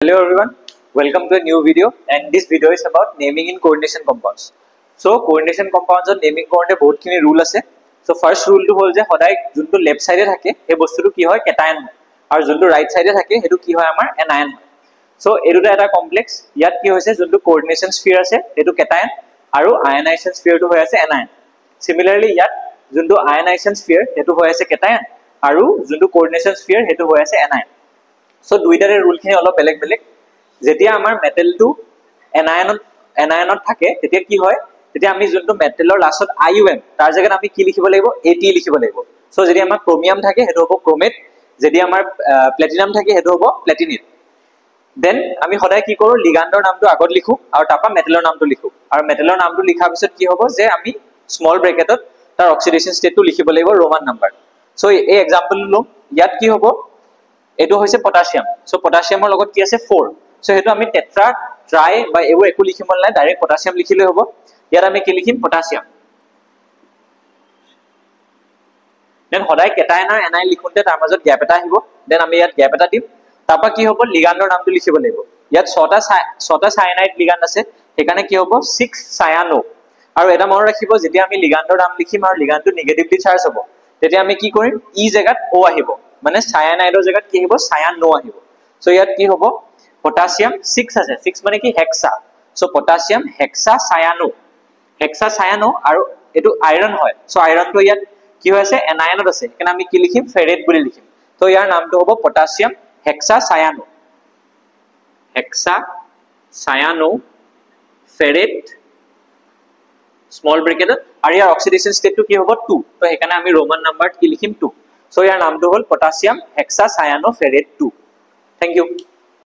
Hello everyone, welcome to a new video and this video is about naming in coordination compounds. So coordination compounds or naming korte bahut khini rule ase. So first rule to hol je hoday juntu left side e thake he bostu tu ki hoy cation aru juntu right side e thake hetu ki hoy amar anion. So eduta eta complex yat ki hoise juntu coordination sphere ase hetu cation aru ionization sphere tu hoy ase anion. Similarly yat juntu ionization sphere hetu hoy ase cation aru juntu coordination sphere hetu hoy ase anion. So দুইটাৰে rule খিনি অলপ বেলেগ বেলেগ যেতিয়া আমাৰ মেটেলটো এনায়নত থাকে তেতিয়া কি হয় তেতিয়া আমি যোনটো মেটেলৰ লাষ্টত আইউএম তাৰ জায়গাত আমি কি লিখিব লাগিব এটি লিখিব লাগিব সো যদি আমাৰ ক্ৰোমিয়াম থাকে হেতু হ'ব ক্ৰোমেট যদি আমাৰ প্লাটিনাম থাকে হেতু হ'ব প্লাটিনেট দেন আমি সদায় কি কৰো লিগান্ডৰ নামটো আগত লিখো আৰু তাপা মেটেলৰ নামটো লিখো আৰু মেটেলৰ নামটো লিখাৰ পিছত কি হ'ব যে আমি স্মল ব্ৰেকেটত তাৰ অক্সিডেশন ষ্টেটটো লিখিব লাগিব ৰোমান নাম্বাৰ সো এই এক্সাম্পল লম ইয়াত কি হ'ব এটো হৈছে পটাশিয়াম সো পটাশিয়ামৰ লগত কি আছে 4 সো হেতু আমি টেট্রা ট্রাই বা এও একু লিখিব নাই ডাইরেক্ট পটাশিয়াম লিখিলে হ'ব ইয়াত আমি কি লিখিম পটাশিয়াম দেন হদাই কেটায়ন আৰু এনাইন লিখুনতে তাৰ মাজত গ্যাপ এটা আহিব দেন আমি ইয়াত গ্যাপ এটা দিম তাপা কি হ'ব লিগান্ডৰ নামটো লিখিব লাগিব ইয়াত 6টা সায়ানাইড লিগান্ড আছে হেকানে কি হ'ব 6 সায়ানো আৰু এটা মনত ৰাখিব যেতিয়া আমি লিগান্ডৰ নাম লিখিম আৰু লিগান্ডটো নেগেটিভলি চাৰ্জ হ'ব তেতিয়া আমি কি কৰিম ই জায়গাত ও আহিব মানে সায়ানাইডৰ জায়গাত কি হ'ব সায়ানো আহিব সো ইয়াত কি হ'ব পটাশিয়াম 6 আছে 6 মানে কি হেক্সা সো পটাশিয়াম হেক্সা সায়ানো আৰু এটো আয়ৰন হয় সো আয়ৰনটো ইয়াত কি হৈছে এনায়নত আছে কেনে আমি কি লিখিম ফেৰেট বুলি লিখিম তো ইয়াৰ নামটো হ'ব পটাশিয়াম হেক্সা সায়ানো ফেৰেট স্মল ব্ৰেকেট আৰু ইয়াৰ অক্সিডেশন ষ্টেটটো কি হ'ব 2 তো হেকানে আমি ৰোমান নাম্বাৰত কি লিখিম 2 So, your name is potassium hexacyanopherate 2. Thank you.